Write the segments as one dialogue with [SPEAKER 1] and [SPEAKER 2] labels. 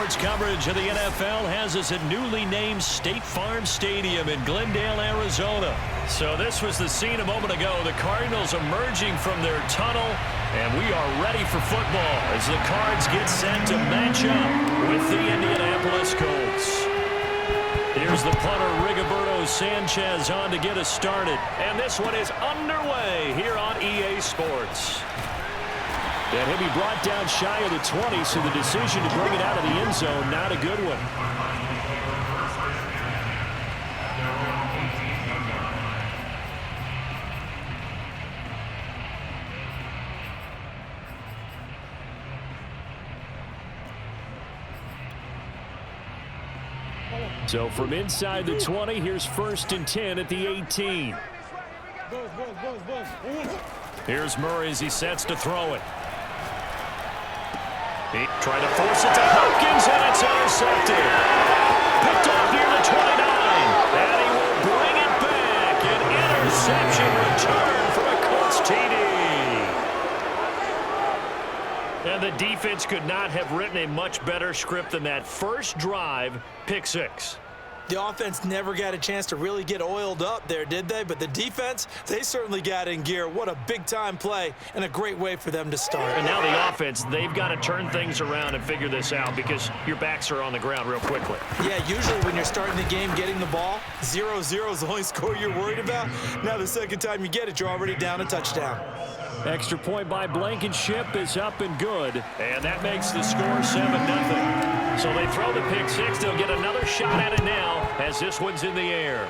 [SPEAKER 1] Sports coverage of the NFL has us at newly named State Farm Stadium in Glendale, Arizona. So this was the scene a moment ago. The Cardinals emerging from their tunnel, and we are ready for football as the Cards get set to match up with the Indianapolis Colts. Here's the punter, Rigoberto Sanchez, on to get us started. And this one is underway here on EA Sports. And he'll be brought down shy of the 20, so the decision to bring it out of the end zone, not a good one. So from inside the 20, here's 1st and 10 at the 18. Here's Murray as he sets to throw it. He tried to force it to Hopkins, and it's intercepted. Picked off near the 29, and he will bring it back. An interception return for a Colts TD. And the defense could not have written a much better script than that. First drive, pick 6.
[SPEAKER 2] The offense never got a chance to really get oiled up there, did they? But the defense, they certainly got in gear. What a big-time play and a great way for them to start.
[SPEAKER 1] And now the offense, they've got to turn things around and figure this out because your backs are on the ground real quickly.
[SPEAKER 2] Yeah, usually when you're starting the game getting the ball, 0-0 is the only score you're worried about. Now the second time you get it, you're already down a touchdown.
[SPEAKER 1] Extra point by Blankenship is up and good. And that makes the score 7-0. So they throw the pick 6. They'll get another shot at it now as this one's in the air.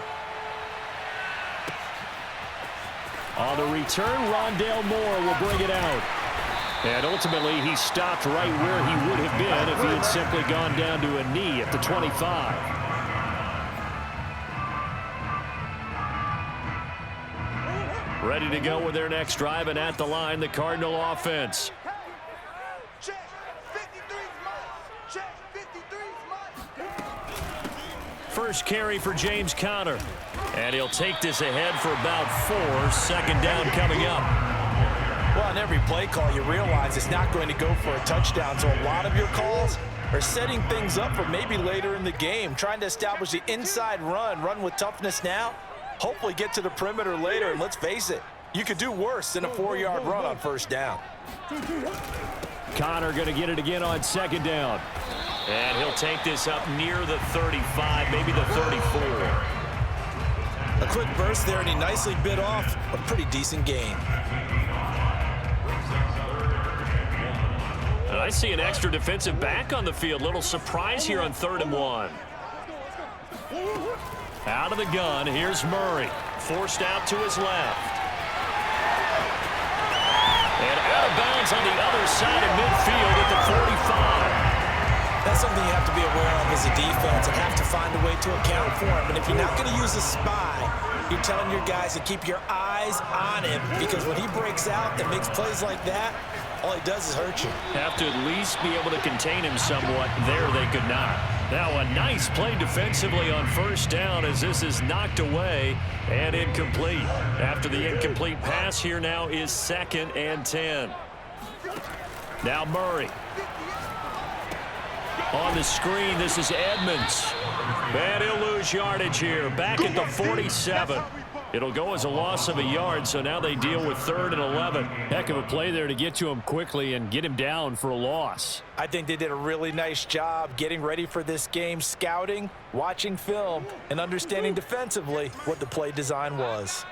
[SPEAKER 1] On the return, Rondale Moore will bring it out. And ultimately, he stopped right where he would have been if he had simply gone down to a knee at the 25. Ready to go with their next drive, and at the line, the Cardinal offense. First carry for James Conner. And he'll take this ahead for about 4. 2nd down coming up.
[SPEAKER 2] Well, on every play call, you realize it's not going to go for a touchdown. So a lot of your calls are setting things up for maybe later in the game, trying to establish the inside run with toughness now. Hopefully get to the perimeter later, and let's face it, you could do worse than a 4-yard run on 1st down.
[SPEAKER 1] Conner going to get it again on 2nd down. And he'll take this up near the 35, maybe the 34.
[SPEAKER 2] A quick burst there, and he nicely bit off a pretty decent gain.
[SPEAKER 1] And I see an extra defensive back on the field. Little surprise here on 3rd and 1. Out of the gun, here's Murray. Forced out to his left. And out of bounds on the other side of midfield at the 45.
[SPEAKER 2] That's something you have to be aware of as a defense and have to find a way to account for him. And if you're not going to use a spy, you're telling your guys to keep your eyes on him, because when he breaks out and makes plays like that, all he does is hurt you.
[SPEAKER 1] Have to at least be able to contain him somewhat. There they could not. Now a nice play defensively on 1st down as this is knocked away and incomplete. After the incomplete pass, here now is 2nd and 10. Now Murray. On the screen, this is Edmonds. And he'll lose yardage here. Back at the 47. It'll go as a loss of a yard, so now they deal with 3rd and 11. Heck of a play there to get to him quickly and get him down for a loss.
[SPEAKER 2] I think they did a really nice job getting ready for this game, scouting, watching film, and understanding defensively what the play design was.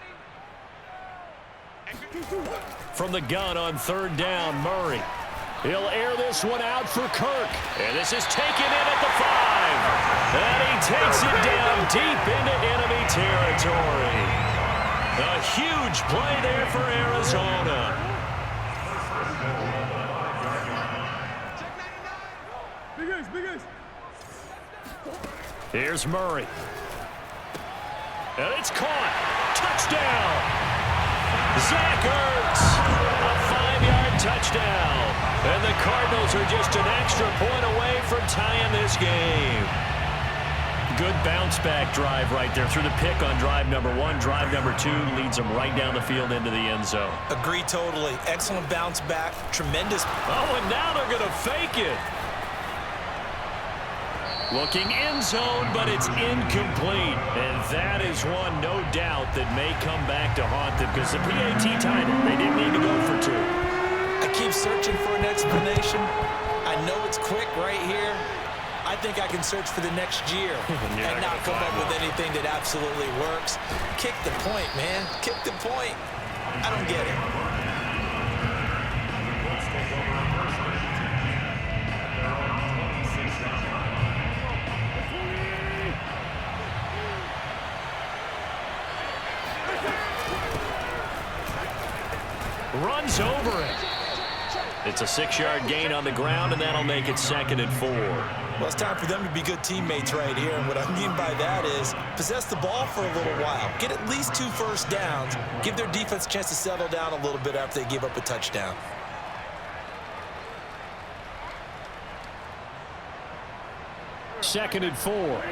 [SPEAKER 1] From the gun on 3rd down, Murray. He'll air this one out for Kirk. And this is taken in at the 5. And he takes it down deep into enemy territory. A huge play there for Arizona. Here's Murray. And it's caught. Touchdown. Zach Ertz. A 5-yard touchdown. And the Cardinals are just an extra point away from tying this game. Good bounce-back drive right there through the pick on drive number 1. Drive number 2 leads them right down the field into the end zone.
[SPEAKER 2] Agree totally. Excellent bounce back. Tremendous.
[SPEAKER 1] Oh, and now they're going to fake it. Looking end zone, but it's incomplete. And that is one, no doubt, that may come back to haunt them because the PAT title, they didn't need to go for 2.
[SPEAKER 2] I keep searching for an explanation. I know it's quick right here. I think I can search for the next year and not come up with anything that absolutely works. Kick the point, man. Kick the point. I don't get it.
[SPEAKER 1] Runs over it. It's a 6-yard gain on the ground, and that'll make it 2nd and 4.
[SPEAKER 2] Well, it's time for them to be good teammates right here, and what I mean by that is possess the ball for a little while. Get at least 2 first downs. Give their defense a chance to settle down a little bit after they give up a touchdown.
[SPEAKER 1] Second and 4.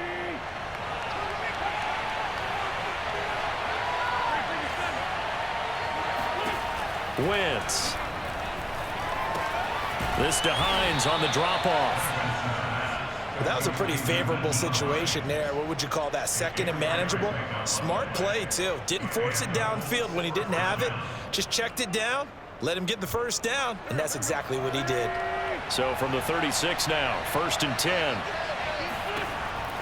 [SPEAKER 1] Wentz. This to Hines on the drop-off.
[SPEAKER 2] Well, that was a pretty favorable situation there. What would you call that? 2nd and manageable? Smart play, too. Didn't force it downfield when he didn't have it. Just checked it down, let him get the first down, and that's exactly what he did.
[SPEAKER 1] So from the 36 now, 1st and 10.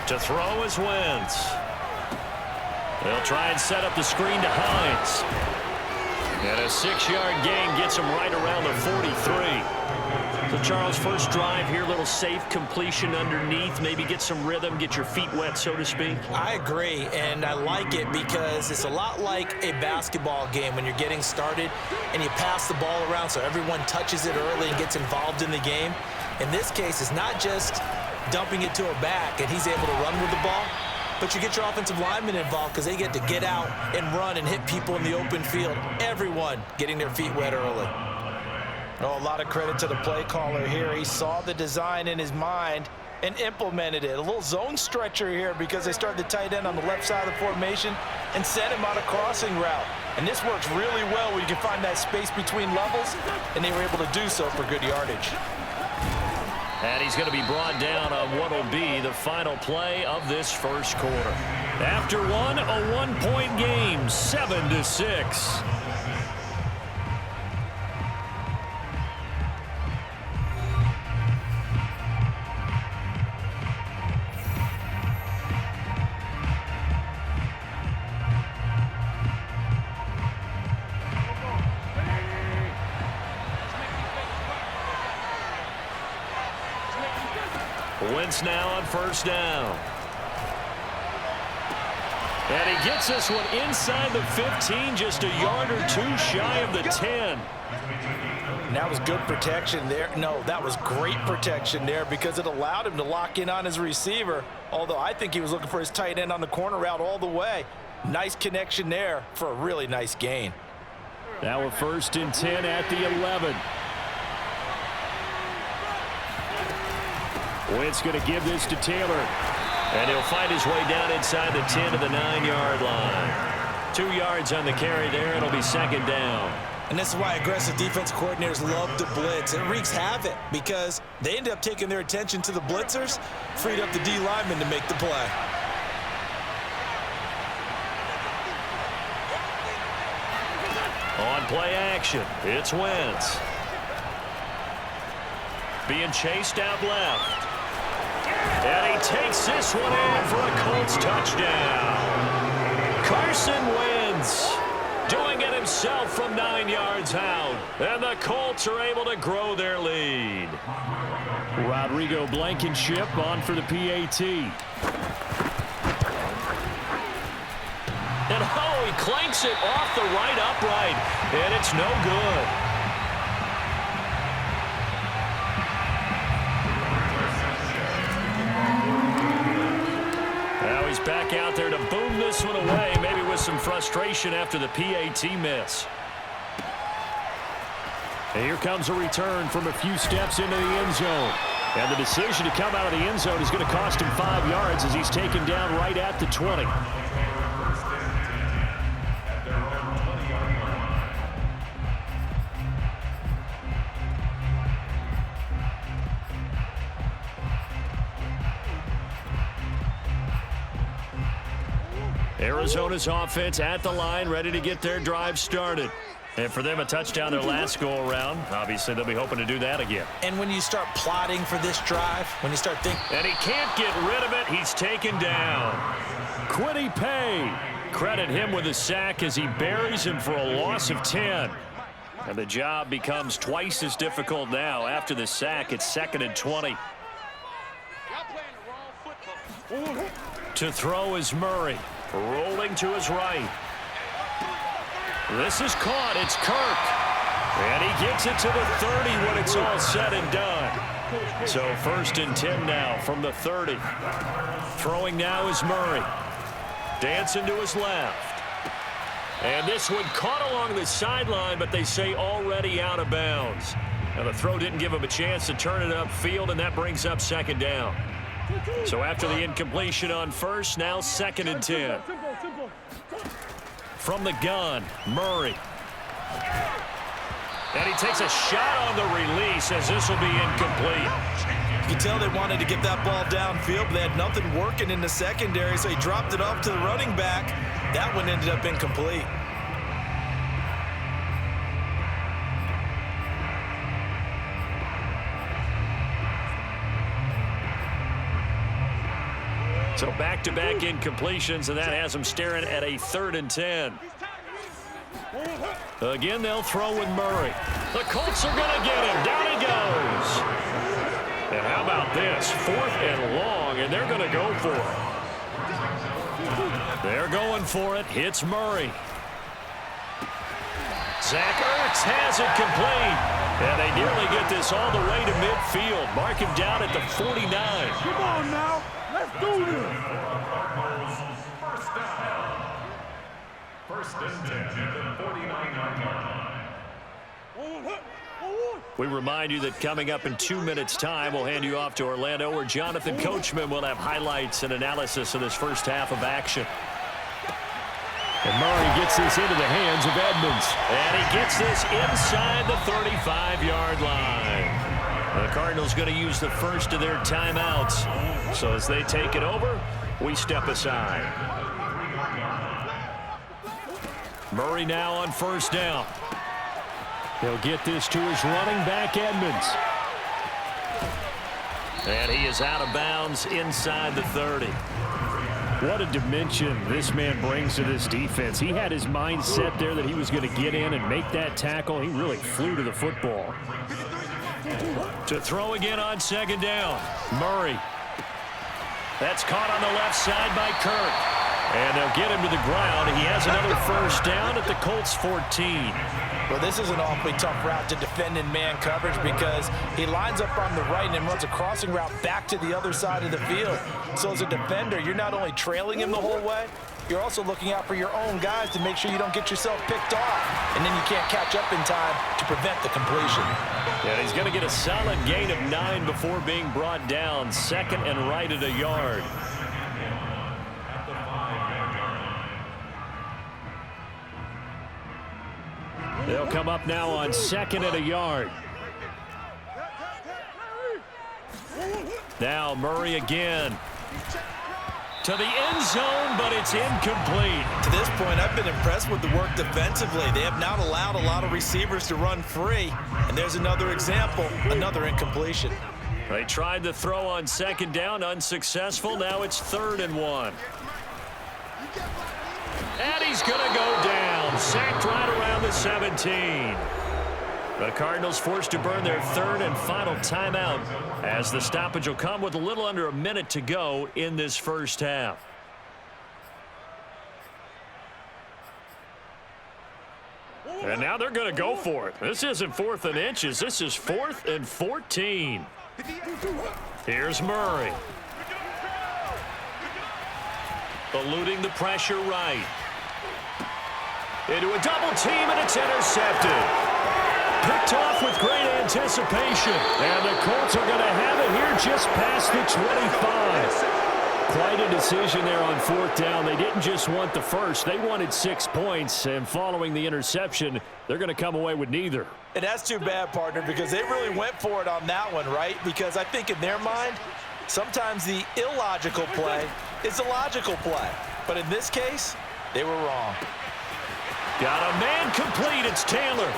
[SPEAKER 1] To throw is Wentz. They'll try and set up the screen to Hines. And a 6-yard gain gets him right around the 43. So, Charles, first drive here, little safe completion underneath. Maybe get some rhythm, get your feet wet, so to speak.
[SPEAKER 2] I agree, and I like it because it's a lot like a basketball game when you're getting started and you pass the ball around so everyone touches it early and gets involved in the game. In this case, it's not just dumping it to a back and he's able to run with the ball, but you get your offensive linemen involved because they get to get out and run and hit people in the open field. Everyone getting their feet wet early. Oh, a lot of credit to the play caller here. He saw the design in his mind and implemented it. A little zone stretcher here because they started the tight end on the left side of the formation and sent him on a crossing route. And this works really well where you can find that space between levels, and they were able to do so for good yardage.
[SPEAKER 1] And he's going to be brought down on what will be the final play of this first quarter. After one, a one-point game, 7-6. Wentz now on first down. And he gets this one inside the 15, just a yard or two shy of the 10.
[SPEAKER 2] And that was good protection there. No, that was great protection there because it allowed him to lock in on his receiver, although I think he was looking for his tight end on the corner route all the way. Nice connection there for a really nice gain.
[SPEAKER 1] Now a 1st and 10 at the 11. Wentz going to give this to Taylor. And he'll find his way down inside the 10 to the 9-yard line. 2 yards on the carry there. It'll be 2nd down.
[SPEAKER 2] And this is why aggressive defense coordinators love to blitz. It wreaks havoc because they end up taking their attention to the blitzers, freed up the D lineman to make the play.
[SPEAKER 1] On play action, it's Wentz. Being chased out left. And he takes this one in for a Colts touchdown. Carson Wentz doing it himself from 9 yards out. And the Colts are able to grow their lead. Rodrigo Blankenship on for the PAT. And oh, he clanks it off the right upright. And it's no good. Back out there to boom this one away, maybe with some frustration after the PAT miss. And here comes a return from a few steps into the end zone. And the decision to come out of the end zone is going to cost him 5 yards as he's taken down right at the 20. Arizona's offense at the line, ready to get their drive started. And for them, a touchdown their last go-around. Obviously, they'll be hoping to do that again.
[SPEAKER 2] And when you start plotting for this drive, when you start thinking...
[SPEAKER 1] And he can't get rid of it. He's taken down. Quiddy Pay. Credit him with a sack as he buries him for a loss of 10. And the job becomes twice as difficult now. After the sack, it's 2nd and 20. To throw is Murray. Rolling to his right. This is caught. It's Kirk. And he gets it to the 30 when it's all said and done. So 1st and 10 now from the 30. Throwing now is Murray. Dancing to his left. And this one caught along the sideline, but they say already out of bounds. Now the throw didn't give him a chance to turn it upfield, and that brings up 2nd down. So after the incompletion on 1st, now 2nd and 10. From the gun, Murray. And he takes a shot on the release as this will be incomplete.
[SPEAKER 2] You can tell they wanted to get that ball downfield, but they had nothing working in the secondary, so he dropped it off to the running back. That one ended up incomplete.
[SPEAKER 1] So back-to-back incompletions, and that has them staring at a 3rd and 10. Again, they'll throw with Murray. The Colts are going to get him. Down he goes. And how about this? 4th and long, and they're going to go for it. They're going for it. Hits Murray. Zach Ertz has it complete. And they nearly get this all the way to midfield. Mark him down at the 49.
[SPEAKER 3] Come on now. Let's do this.
[SPEAKER 4] First and 10 at the 49-yard line.
[SPEAKER 1] We remind you that coming up in 2 minutes' time, we'll hand you off to Orlando, where Jonathan Coachman will have highlights and analysis of this first half of action.
[SPEAKER 3] And Murray gets this into the hands of Edmonds.
[SPEAKER 1] And he gets this inside the 35-yard line. The Cardinals going to use the first of their timeouts. So as they take it over, we step aside. Murray now on 1st down.
[SPEAKER 3] He'll get this to his running back, Edmonds.
[SPEAKER 1] And he is out of bounds inside the 30.
[SPEAKER 3] What a dimension this man brings to this defense. He had his mind set there that he was going to get in and make that tackle. He really flew to the football.
[SPEAKER 1] To throw again on 2nd down. Murray. That's caught on the left side by Kirk. And they'll get him to the ground. He has another 1st down at the Colts 14.
[SPEAKER 2] Well, this is an awfully tough route to defend in man coverage because he lines up on the right and then runs a crossing route back to the other side of the field. So as a defender, you're not only trailing him the whole way, you're also looking out for your own guys to make sure you don't get yourself picked off. And then you can't catch up in time to prevent the completion.
[SPEAKER 1] And he's going to get a solid gain of 9 before being brought down. 2nd and right at a yard.
[SPEAKER 3] They'll come up now on 2nd and a yard.
[SPEAKER 1] Now Murray again. To the end zone, but it's incomplete.
[SPEAKER 2] To this point, I've been impressed with the work defensively. They have not allowed a lot of receivers to run free. And there's another example, another incompletion.
[SPEAKER 1] They tried the throw on 2nd down, unsuccessful. Now it's 3rd and 1. And he's going to go down. Sacked right around the 17. The Cardinals forced to burn their 3rd and final timeout as the stoppage will come with a little under a minute to go in this first half. And now they're going to go for it. This isn't 4th and inches. This is 4th and 14. Here's Murray. Eluding the pressure right. Into a double team, and it's intercepted. Picked off with great anticipation. And the Colts are going to have it here just past the 25. Quite a decision there on 4th down. They didn't just want the first. They wanted 6 points. And following the interception, they're going to come away with neither.
[SPEAKER 2] And that's too bad, partner, because they really went for it on that one, right? Because I think in their mind, sometimes the illogical play is the logical play. But in this case, they were wrong.
[SPEAKER 1] Got a man complete. It's Taylor.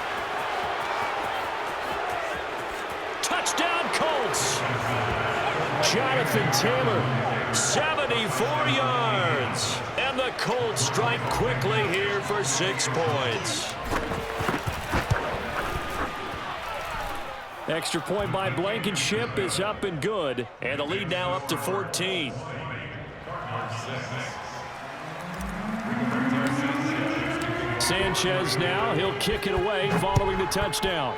[SPEAKER 1] Touchdown, Colts. Jonathan Taylor, 74 yards. And the Colts strike quickly here for 6 points. Extra point by Blankenship is up and good. And the lead now up to 14. Sanchez now. He'll kick it away following the touchdown.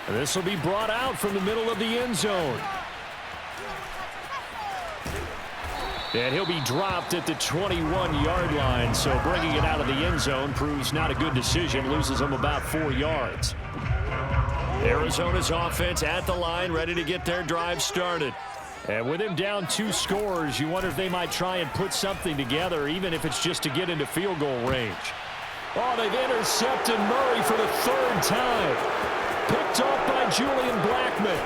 [SPEAKER 1] This will be brought out from the middle of the end zone. And he'll be dropped at the 21-yard line, so bringing it out of the end zone proves not a good decision, loses him about 4 yards. Arizona's offense at the line, ready to get their drive started. And with him down 2 scores, you wonder if they might try and put something together, even if it's just to get into field goal range. Oh, they've intercepted Murray for the 3rd time. Picked off by Julian Blackman.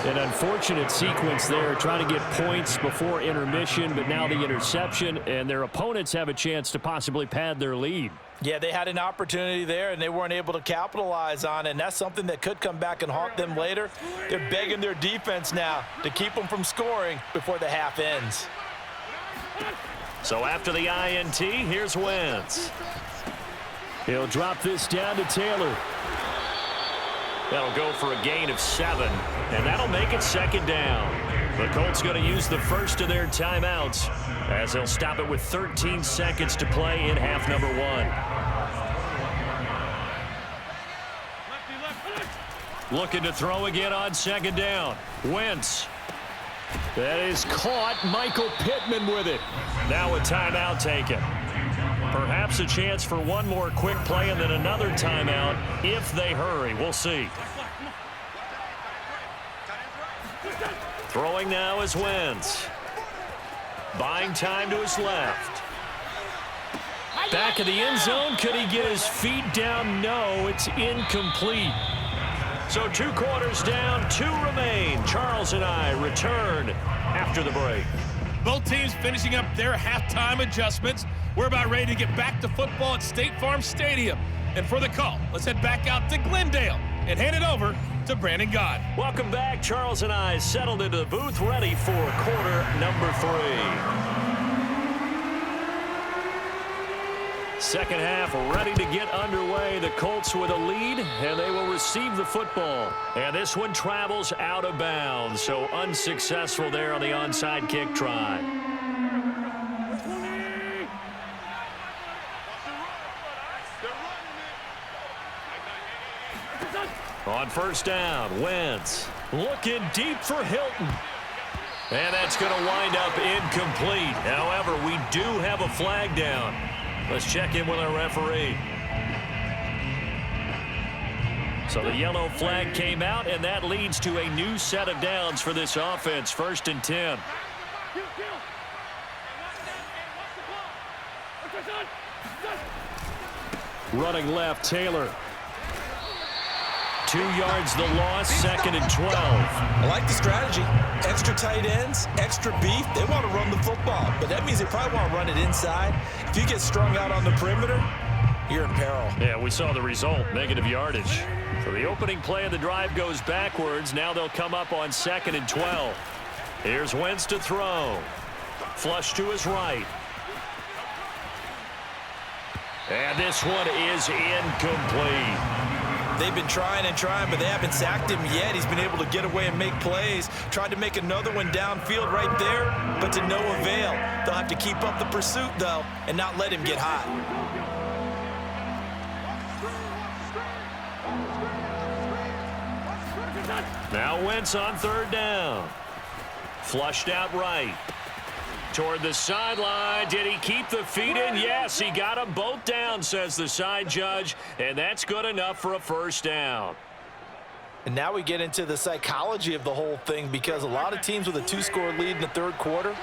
[SPEAKER 1] An unfortunate sequence there, trying to get points before intermission, but now the interception, and their opponents have a chance to possibly pad their lead.
[SPEAKER 2] Yeah, they had an opportunity there, and they weren't able to capitalize on it, and that's something that could come back and haunt them later. They're begging their defense now to keep them from scoring before the half ends.
[SPEAKER 1] So after the INT, here's Wentz. He'll drop this down to Taylor. That'll go for a gain of 7, and that'll make it 2nd down. The Colts going to use the first of their timeouts as they'll stop it with 13 seconds to play in half number 1. Looking to throw again on 2nd down. Wentz. That is caught. Michael Pittman with it. Now a timeout taken. Perhaps a chance for one more quick play and then another timeout if they hurry. We'll see. Throwing now is Wentz. Buying time to his left. Back of the end zone. Could he get his feet down? No, it's incomplete. So 2 quarters down, 2 remain. Charles and I return after the break.
[SPEAKER 5] Both teams finishing up their halftime adjustments. We're about ready to get back to football at State Farm Stadium. And for the call, let's head back out to Glendale and hand it over to Brandon Gott.
[SPEAKER 1] Welcome back. Charles and I settled into the booth, ready for quarter number 3. Second half ready to get underway. The Colts with a lead, and they will receive the football. And this one travels out of bounds, so unsuccessful there on the onside kick try. On 1st down, Wentz looking deep for Hilton. And that's going to wind up incomplete. However, we do have a flag down. Let's check in with our referee. So the yellow flag came out, and that leads to a new set of downs for this offense. 1st and 10. Running left, Taylor. 2 yards the loss, 2nd and 12.
[SPEAKER 2] I like the strategy. Extra tight ends, extra beef. They want to run the football, but that means they probably want to run it inside. If you get strung out on the perimeter, you're in peril.
[SPEAKER 1] Yeah, we saw the result, negative yardage. So the opening play of the drive goes backwards. Now they'll come up on 2nd and 12. Here's Wentz to throw. Flush to his right. And this one is incomplete.
[SPEAKER 2] They've been trying and trying, but they haven't sacked him yet. He's been able to get away and make plays. Tried to make another one downfield right there, but to no avail. They'll have to keep up the pursuit, though, and not let him get hot.
[SPEAKER 1] Now Wentz on 3rd down. Flushed out right. Toward the sideline. Did he keep the feet in? Yes, he got them both down, says the side judge, and that's good enough for a 1st down.
[SPEAKER 2] And now we get into the psychology of the whole thing, because a lot of teams with a 2-score lead in the 3rd quarter,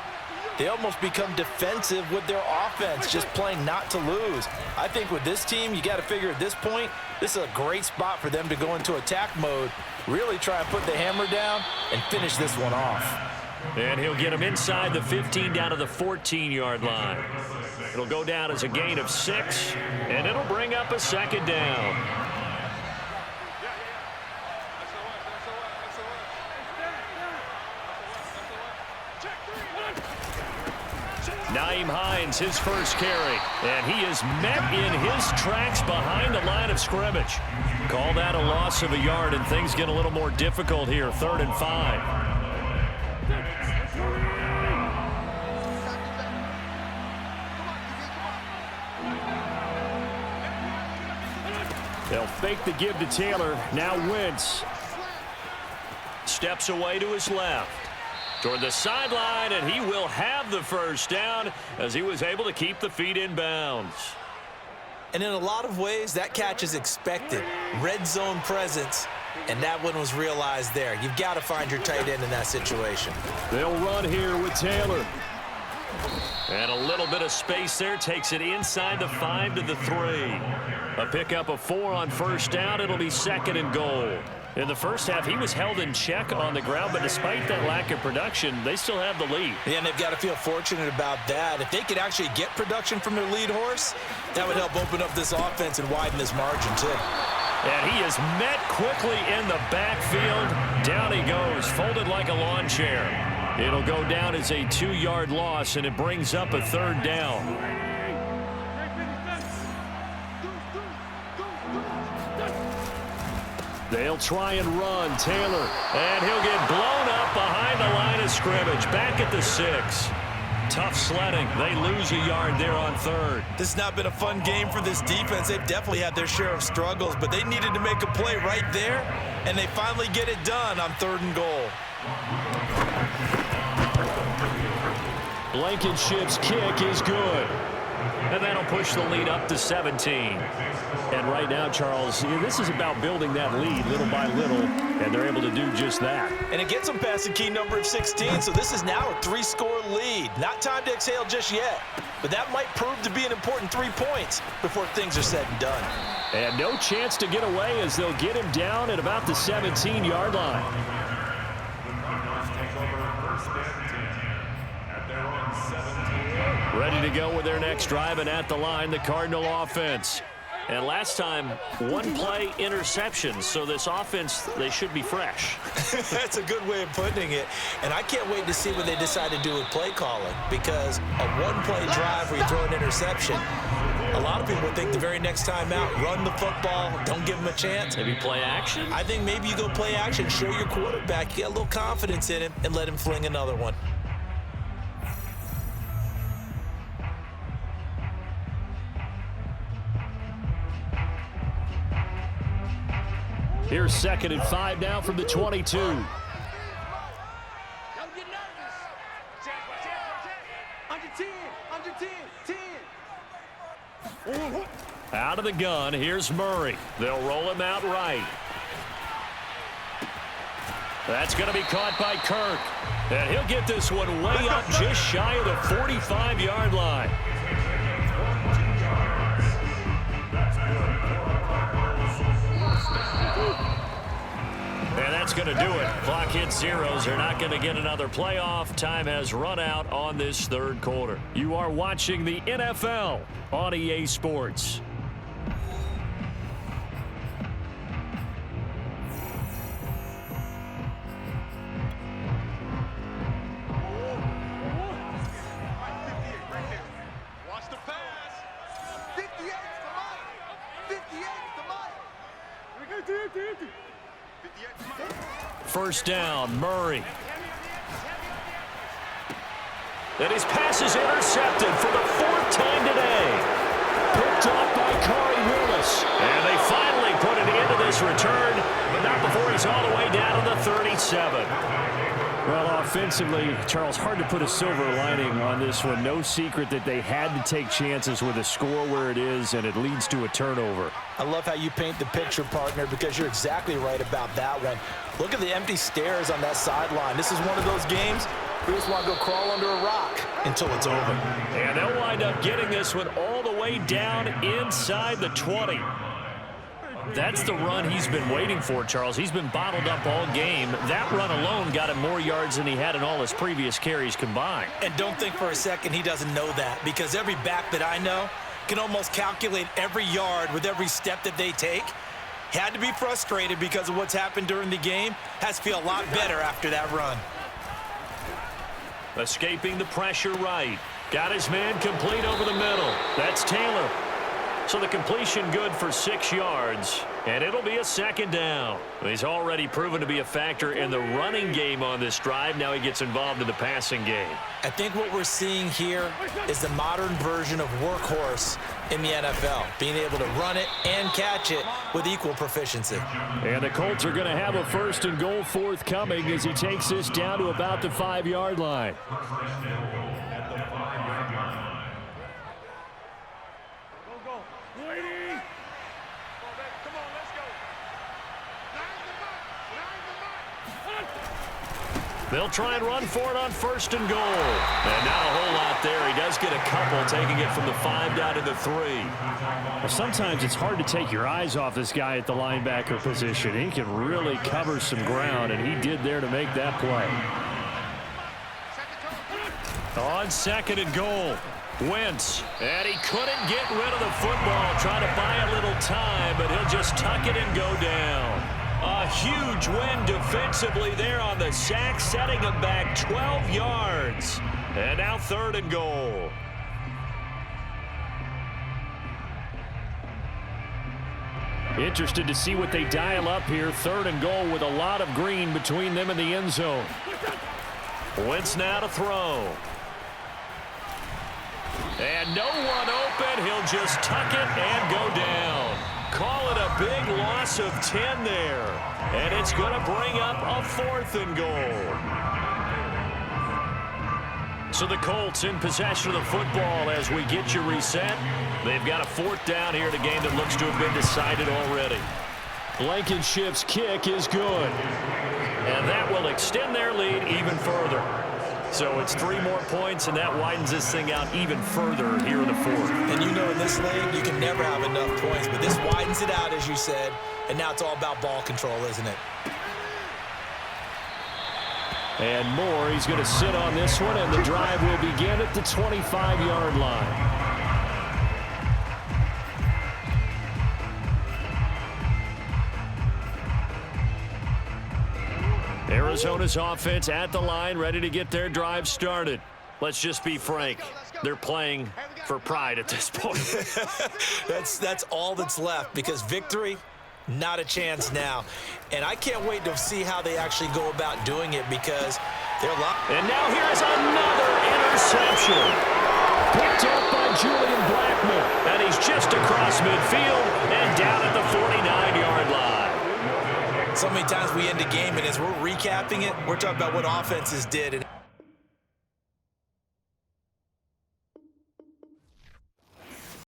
[SPEAKER 2] They almost become defensive with their offense, just playing not to lose. I think with this team, you got to figure at this point, this is a great spot for them to go into attack mode, really try and put the hammer down and finish this one off.
[SPEAKER 1] And he'll get him inside the 15 down to the 14-yard line. It'll go down as a gain of 6, and it'll bring up a second down. Nyheim Hines, his first carry, and he is met in his tracks behind the line of scrimmage. Call that a loss of a yard, and things get a little more difficult here, 3rd and 5.
[SPEAKER 3] They'll fake the give to Taylor. Now Wentz.
[SPEAKER 1] Steps away to his left. Toward the sideline, and he will have the first down as he was able to keep the feet in bounds.
[SPEAKER 2] And in a lot of ways, that catch is expected. Red zone presence, and that one was realized there. You've got to find your tight end in that situation.
[SPEAKER 3] They'll run here with Taylor.
[SPEAKER 1] And a little bit of space there, takes it inside the 5 to the 3. A pickup of 4 on first down. It'll be 2nd and goal. In the first half, he was held in check on the ground, but despite that lack of production, they still have the lead.
[SPEAKER 2] Yeah, and they've got to feel fortunate about that. If they could actually get production from their lead horse, that would help open up this offense and widen this margin, too.
[SPEAKER 1] And he is met quickly in the backfield. Down he goes, folded like a lawn chair. It'll go down as a 2-yard loss, and it brings up a 3rd down.
[SPEAKER 3] They'll try and run. Taylor.
[SPEAKER 1] And he'll get blown up behind the line of scrimmage. Back at the 6. Tough sledding. They lose a yard there on 3rd.
[SPEAKER 2] This has not been a fun game for this defense. They've definitely had their share of struggles, but they needed to make a play right there, and they finally get it done on 3rd and goal.
[SPEAKER 3] Blankenship's kick is good.
[SPEAKER 1] And that'll push the lead up to 17.
[SPEAKER 3] And right now, Charles, this is about building that lead little by little, and they're able to do just that.
[SPEAKER 2] And it gets them past the key number of 16, so this is now a 3-score lead. Not time to exhale just yet, but that might prove to be an important 3 points before things are said and done.
[SPEAKER 3] And no chance to get away as they'll get him down at about the 17-yard line.
[SPEAKER 1] Ready to go with their next drive, and at the line, the Cardinal offense. And last time, 1 play interception, so this offense, they should be fresh.
[SPEAKER 2] That's a good way of putting it. And I can't wait to see what they decide to do with play calling, because a 1-play drive where you throw an interception, a lot of people think the very next time out, run the football, don't give them a chance.
[SPEAKER 1] Maybe play action?
[SPEAKER 2] I think maybe you go play action, show your quarterback, get a little confidence in him, and let him fling another one.
[SPEAKER 3] Here's 2nd and 5 now from the 22.
[SPEAKER 6] Don't get nervous. Under 10, under 10, 10.
[SPEAKER 1] Out of the gun, here's Murray. They'll roll him out right. That's going to be caught by Kirk. And he'll get this one way up just shy of the 45-yard line. And that's going to do it. Clock hits zeros. They're not going to get another playoff. Time has run out on this 3rd quarter.
[SPEAKER 3] You are watching the NFL on EA Sports.
[SPEAKER 6] Watch the pass. 58's the money. 58's the money.
[SPEAKER 1] First down, Murray. And his pass is intercepted for the 4th time today. Picked up by Corey Willis. And they finally put an end to this return, but not before he's all the way down to the 37.
[SPEAKER 3] Well, offensively, Charles, hard to put a silver lining on this one. No secret that they had to take chances with a score where it is, and it leads to a turnover.
[SPEAKER 2] I love how you paint the picture, partner, because you're exactly right about that one. Look at the empty stares on that sideline. This is one of those games where you just want to go crawl under a rock until it's over.
[SPEAKER 1] And they'll wind up getting this one all the way down inside the 20. That's the run he's been waiting for, Charles. He's been bottled up all game. That run alone got him more yards than he had in all his previous carries combined.
[SPEAKER 2] And don't think for a second he doesn't know that, because every back that I know can almost calculate every yard with every step that they take. Had to be frustrated because of what's happened during the game. Has to feel a lot better after that run.
[SPEAKER 1] Escaping the pressure right. Got his man complete over the middle. That's Taylor. So the completion good for 6 yards, and it'll be a second down. He's already proven to be a factor in the running game on this drive. Now he gets involved in the passing game.
[SPEAKER 2] I think what we're seeing here is the modern version of workhorse in the NFL, being able to run it and catch it with equal proficiency.
[SPEAKER 3] And the Colts are going to have a 1st and goal forthcoming as he takes this down to about the 5-yard line.
[SPEAKER 1] They'll try and run for it on 1st and goal. And not a whole lot there. He does get a couple, taking it from the 5 down to the 3.
[SPEAKER 3] Well, sometimes it's hard to take your eyes off this guy at the linebacker position. He can really cover some ground, and he did there to make that play.
[SPEAKER 1] On 2nd and goal, Wentz. And he couldn't get rid of the football, trying to buy a little time, but he'll just tuck it and go down. A huge win defensively there on the sack, setting him back 12 yards. And now 3rd and goal.
[SPEAKER 3] Interested to see what they dial up here. 3rd and goal with a lot of green between them and the end zone.
[SPEAKER 1] Wentz now to throw. And no one open. He'll just tuck it and go down. Call it a big loss of 10 there. And it's going to bring up a 4th and goal. So the Colts in possession of the football as we get you reset. They've got a 4th down here in a game that looks to have been decided already.
[SPEAKER 3] Blankenship's kick is good.
[SPEAKER 1] And that will extend their lead even further. So it's 3 more points, and that widens this thing out even further here in the 4th.
[SPEAKER 2] And you know in this league, you can never have enough points, but this widens it out, as you said, and now it's all about ball control, isn't it?
[SPEAKER 3] And more, he's going to sit on this one, and the drive will begin at the 25-yard line.
[SPEAKER 1] Arizona's offense at the line, ready to get their drive started. Let's just be frank. They're playing for pride at this point.
[SPEAKER 2] That's all that's left, because victory, not a chance now. And I can't wait to see how they actually go about doing it, because they're locked.
[SPEAKER 1] And now here's another interception.
[SPEAKER 3] Picked up by Julian Blackmon.
[SPEAKER 1] And he's just across midfield and down at the 49-yard line.
[SPEAKER 2] So many times we end a game, and as we're recapping it, we're talking about what offenses did. And